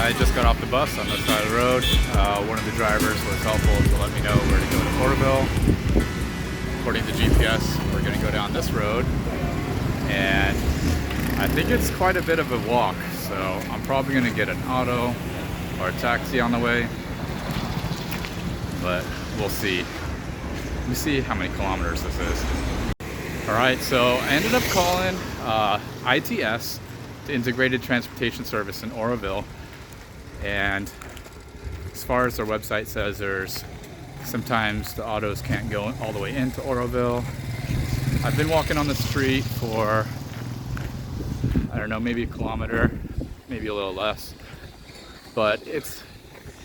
I just got off the bus on the side of the road. One of the drivers was helpful to let me know where to go to Auroville. According to GPS, we're going to go down this road, and I think it's quite a bit of a walk, so I'm probably going to get an auto or a taxi on the way, but we'll see. Let me see how many kilometers this is. Alright, so I ended up calling ITS, the Integrated Transportation Service in Auroville, and as far as their website says, there's sometimes the autos can't go all the way into Auroville. I've been walking on the street for, I don't know, maybe a kilometer, maybe a little less, but it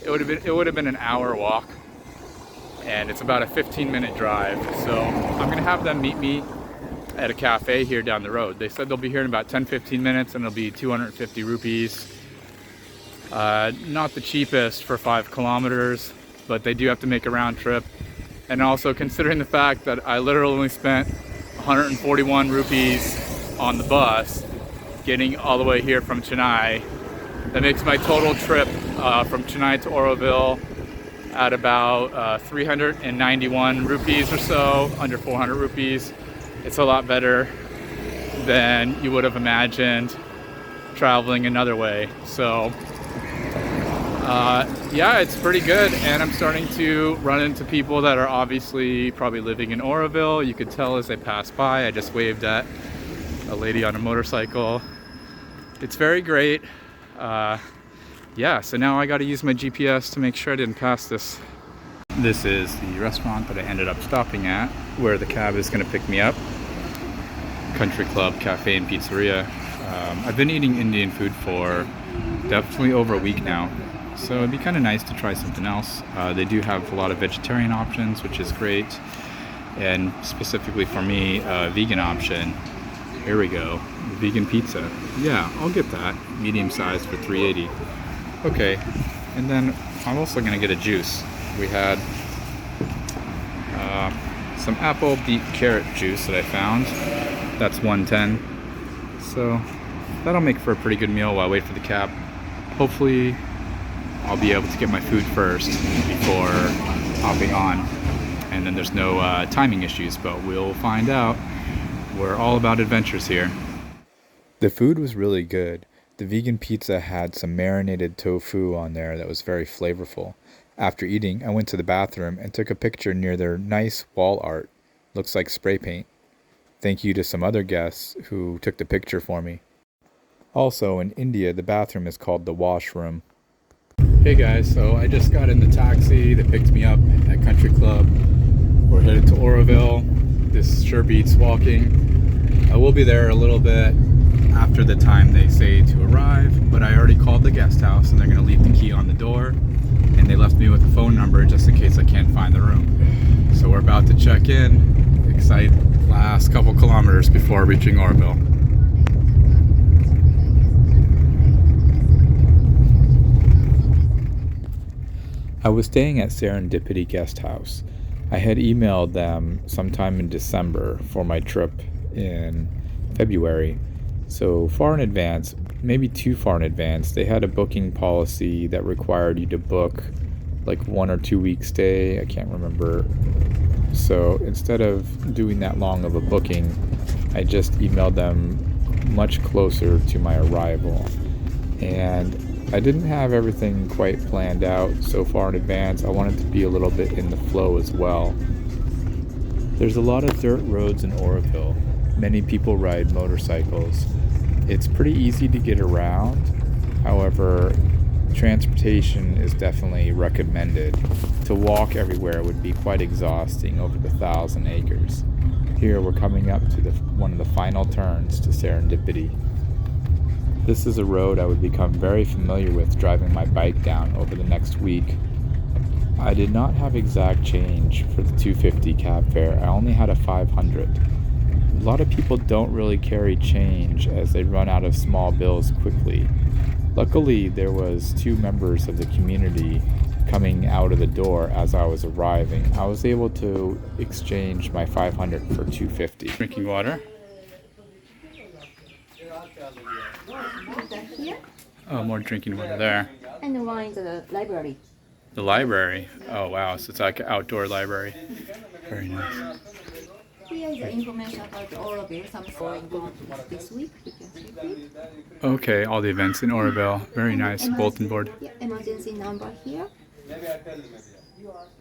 would have been an hour walk, and it's about a 15-minute drive. So I'm gonna have them meet me at a cafe here down the road. They said they'll be here in about 10-15 minutes, and it'll be 250 rupees. Not the cheapest for 5 kilometers, but they do have to make a round trip. And also, considering the fact that I literally only spent 141 rupees on the bus getting all the way here from Chennai, that makes my total trip from Chennai to Auroville at about 391 rupees or so, under 400 rupees. It's a lot better than you would have imagined traveling another way. So yeah, it's pretty good, and I'm starting to run into people that are obviously probably living in Auroville. You could tell as they pass by. I just waved at a lady on a motorcycle. It's very great. Yeah, so now I got to use my GPS to make sure I didn't pass this. This is the restaurant that I ended up stopping at, where the cab is going to pick me up. Country Club Cafe and Pizzeria. I've been eating Indian food for definitely over a week now, so it'd be kind of nice to try something else. They do have a lot of vegetarian options, which is great, and specifically for me, a vegan option. Here we go, vegan pizza. Yeah, I'll get that, medium size for $3.80. Okay, and then I'm also gonna get a juice. We had some apple, beet, carrot juice that I found. That's $1.10. So that'll make for a pretty good meal while I wait for the cab. Hopefully I'll be able to get my food first before hopping on, and then there's no timing issues, but we'll find out. We're all about adventures here. The food was really good. The vegan pizza had some marinated tofu on there that was very flavorful. After eating, I went to the bathroom and took a picture near their nice wall art. Looks like spray paint. Thank you to some other guests who took the picture for me. Also, in India, the bathroom is called the washroom. Hey guys, so I just got in the taxi that picked me up at Country Club. We're headed to Auroville. This sure beats walking. I will be there a little bit after the time they say to arrive, but I already called the guest house and they're going to leave the key on the door, and they left me with a phone number just in case I can't find the room. So we're about to check in. Excited. Last couple kilometers before reaching Auroville. I was staying at Serendipity Guesthouse. I had emailed them sometime in December for my trip in February. So far in advance, maybe too far in advance, they had a booking policy that required you to book like 1 or 2 week stay. I can't remember. So instead of doing that long of a booking, I just emailed them much closer to my arrival. And I didn't have everything quite planned out so far in advance. I wanted to be a little bit in the flow as well. There's a lot of dirt roads in Auroville. Many people ride motorcycles. It's pretty easy to get around. However, transportation is definitely recommended. To walk everywhere would be quite exhausting over the 1,000 acres. Here we're coming up to one of the final turns to Serendipity. This is a road I would become very familiar with driving my bike down over the next week. I did not have exact change for the $250 cab fare. I only had a $500. A lot of people don't really carry change as they run out of small bills quickly. Luckily, there was 2 members of the community coming out of the door as I was arriving. I was able to exchange my $500 for $250. Drinking water. Oh, more drinking water there. And one is the library. The library. Oh wow, so it's like an outdoor library. Very nice. Here is the information about Auroville. Something going on this week. You can check it. Okay, all the events in Auroville. Very nice bulletin board. Yeah, emergency number here.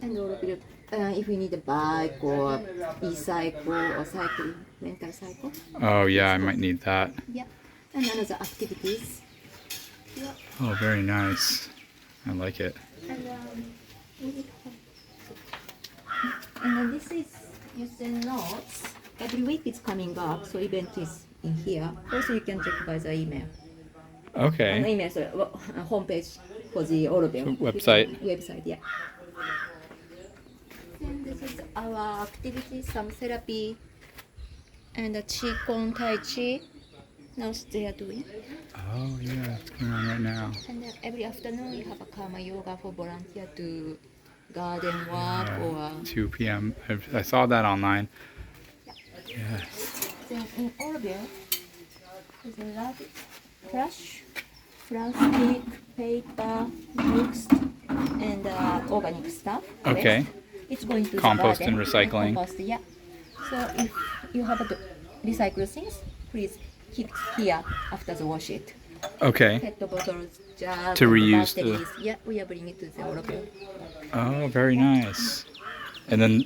And Auroville, if you need a bike or e-cycle or cycle, rental cycle. Oh yeah, I might need that. Yeah, and another activities. Yeah. Oh, very nice. I like it. And then this is user notes. Every week it's coming up, so event is in here. Also, you can check by the email. Okay. Email, sorry, homepage for the Auroville Website. Website, yeah. And this is our activities, some therapy, and the Qigong Tai Chi. Now they are doing. Oh yeah, it's going on right now. And then every afternoon we have a karma yoga for volunteer to garden work or 2 p.m. I saw that online. yeah. Yes. Then in Auroville there's a lot of trash, plastic, paper, books, and organic stuff. Okay. Waste. It's going to Compost the and garden. recycling. Compost, yeah. So if you have to recycle things, please keep here after the wash it. Okay. Pet bottles, jars, To reuse the- batteries. Yeah, we are bringing it to the Auroville. Oh, very nice. And then,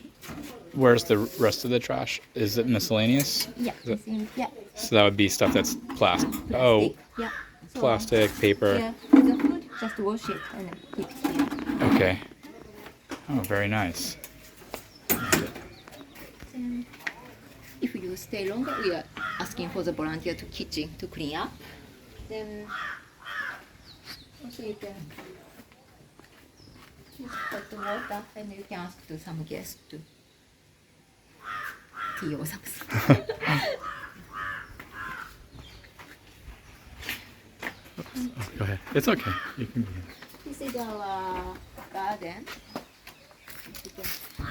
where's the rest of the trash? Is it miscellaneous? Yeah, Is it- yeah. So that would be stuff that's plastic. Oh, Yeah. So, plastic, paper. yeah, the food, just wash it and then keep it here. Okay. Oh, very nice. Then, if you stay longer, we are asking for the volunteer to kitchen to clean up. Then also you can just put the water and you can ask to some guests to tea or something. Oh, go ahead. It's okay. You can begin. This is our garden. You can-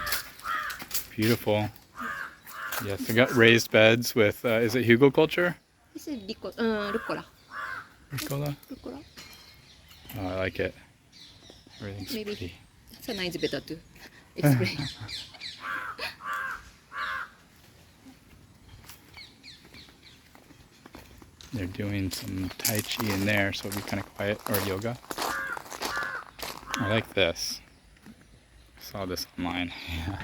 Beautiful. Yes, we got raised beds with, is it hugelkultur? This is rucola. Rucola? Rucola. Oh, I like it. Everything's Maybe pretty. Sana is better to explain. They're doing some Tai Chi in there, so it'll be kind of quiet, or yoga. I like this. I saw this online. Yeah.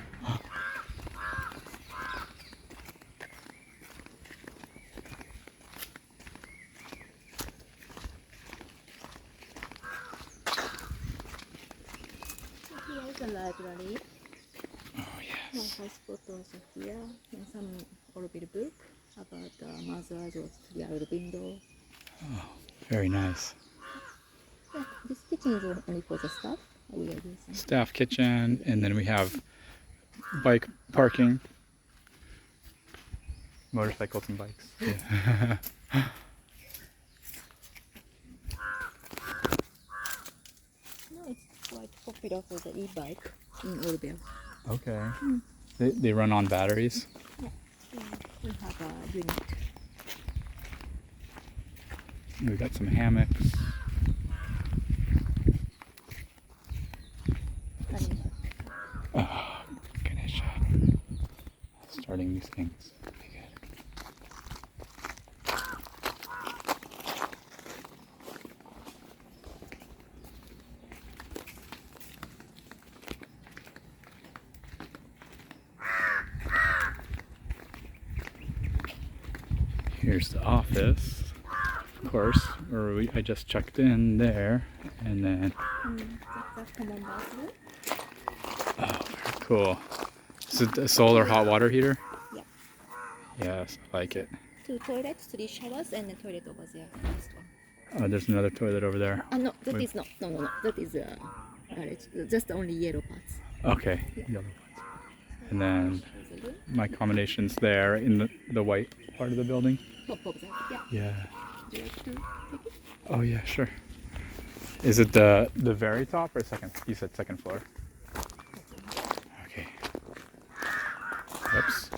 Here is a library. Oh, One yes. high spot also here, and some Auroville book about mothers or three out window. Very nice. Yeah, this kitchen is only for the staff. We are using. Staff kitchen, and then we have bike parking. Motorcycles and bikes. Yeah. No, it's quite popular for the e-bike in Auroville. Okay. They run on batteries. Yeah, we have a unit. We got some hammocks. Oh, Ganesha. Starting these things. Pretty good. Here's the office, of course, where I just checked in there, and then, That's the common bathroom. oh, very cool. Is it a solar hot water heater? Yeah. Yes, I like it. 2 toilets, 3 showers, and a toilet over there. Next one. Oh, there's another toilet over there. No, that Wait. is not. No. That is it's just only yellow parts. Okay, yellow ones. And then There's a room. my accommodations there in the white part of the building. Top of that. Yeah. Yeah. Do you like to take it? Oh yeah, sure. Is it the very top or second? You said second floor. Okay. Whoops.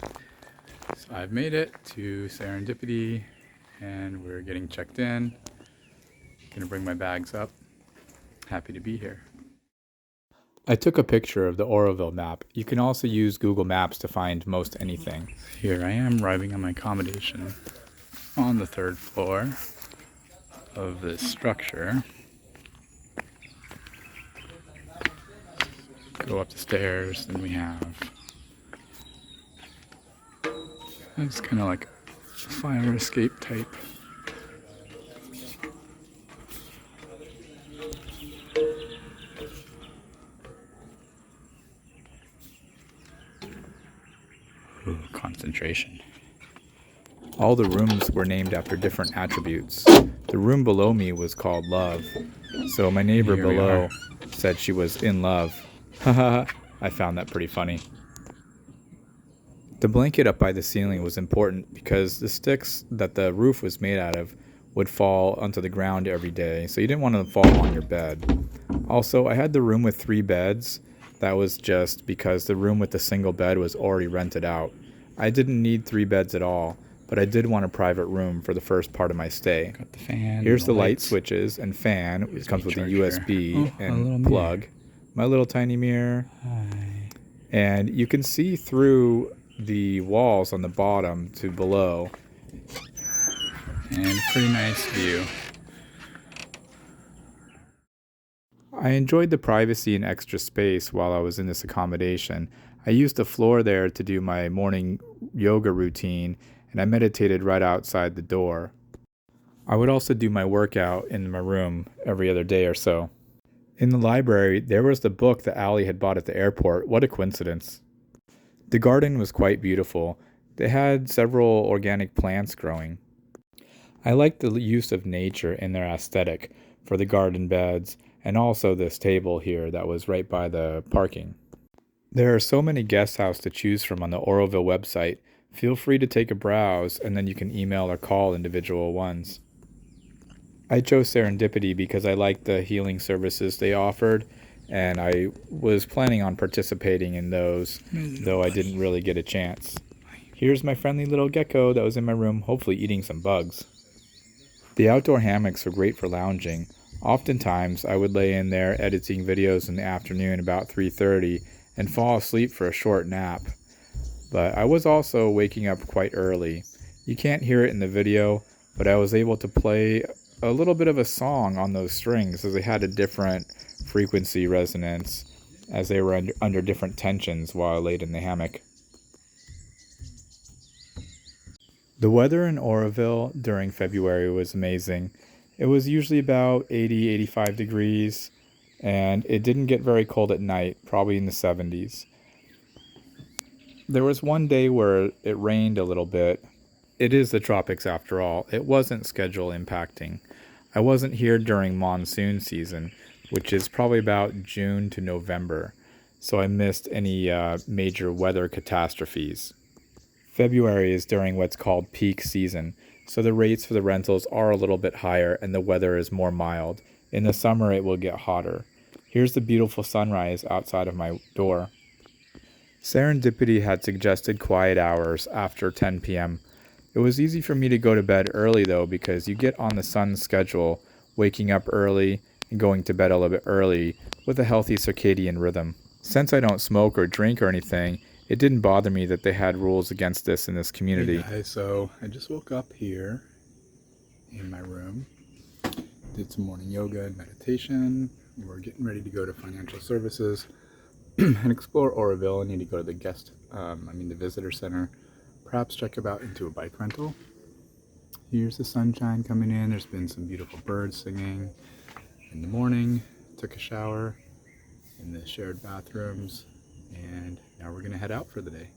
So I've made it to Serendipity, and we're getting checked in. Gonna bring my bags up. happy to be here. I took a picture of the Auroville map. You can also use Google Maps to find most anything. Here I am arriving on my accommodation on the 3rd floor of this structure. Go up the stairs, and we have, it's kind of like a fire escape type. Ooh, concentration. All the rooms were named after different attributes. The room below me was called Love, so my neighbor below said she was in love. Haha, I found that pretty funny. The blanket up by the ceiling was important because the sticks that the roof was made out of would fall onto the ground every day, so you didn't want them to fall on your bed. Also, I had the room with 3 beds. That was just because the room with the single bed was already rented out. I didn't need 3 beds at all, but I did want a private room for the first part of my stay. Got the fan. Here's the light switches and fan. It comes with a USB and plug. My little tiny mirror. Hi. And you can see through the walls on the bottom to below. And pretty nice view. I enjoyed the privacy and extra space while I was in this accommodation. I used the floor there to do my morning yoga routine, and I meditated right outside the door. I would also do my workout in my room every other day or so. In the library, there was the book that Allie had bought at the airport. What a coincidence. The garden was quite beautiful. They had several organic plants growing. I liked the use of nature in their aesthetic for the garden beds and also this table here that was right by the parking. There are so many guest houses to choose from on the Auroville website. Feel free to take a browse and then you can email or call individual ones. I chose Serendipity because I liked the healing services they offered, and I was planning on participating in those, though I didn't really get a chance. Here's my friendly little gecko that was in my room, hopefully eating some bugs. The outdoor hammocks were great for lounging. Oftentimes, I would lay in there editing videos in the afternoon about 3:30 and fall asleep for a short nap. But I was also waking up quite early. You can't hear it in the video, but I was able to play a little bit of a song on those strings as they had a different frequency resonance as they were under different tensions while I laid in the hammock. The weather in Auroville during February was amazing. It was usually about 80-85 degrees, and it didn't get very cold at night, probably in the 70s. There was one day where it rained a little bit. It is the tropics after all. It wasn't schedule impacting. I wasn't here during monsoon season, which is probably about June to November, so I missed any major weather catastrophes. February is during what's called peak season, so the rates for the rentals are a little bit higher and the weather is more mild. In the summer it will get hotter. Here's the beautiful sunrise outside of my door. Serendipity had suggested quiet hours after 10 p.m. It was easy for me to go to bed early though, because you get on the sun's schedule, waking up early and going to bed a little bit early with a healthy circadian rhythm. Since I don't smoke or drink or anything, it didn't bother me that they had rules against this in this community. Hey guys, so I just woke up here in my room, did some morning yoga and meditation. We're getting ready to go to financial services and explore Auroville. I need to go to the the visitor center. Perhaps check about into a bike rental. Here's the sunshine coming in. There's been some beautiful birds singing in the morning. Took a shower in the shared bathrooms, and now we're gonna head out for the day.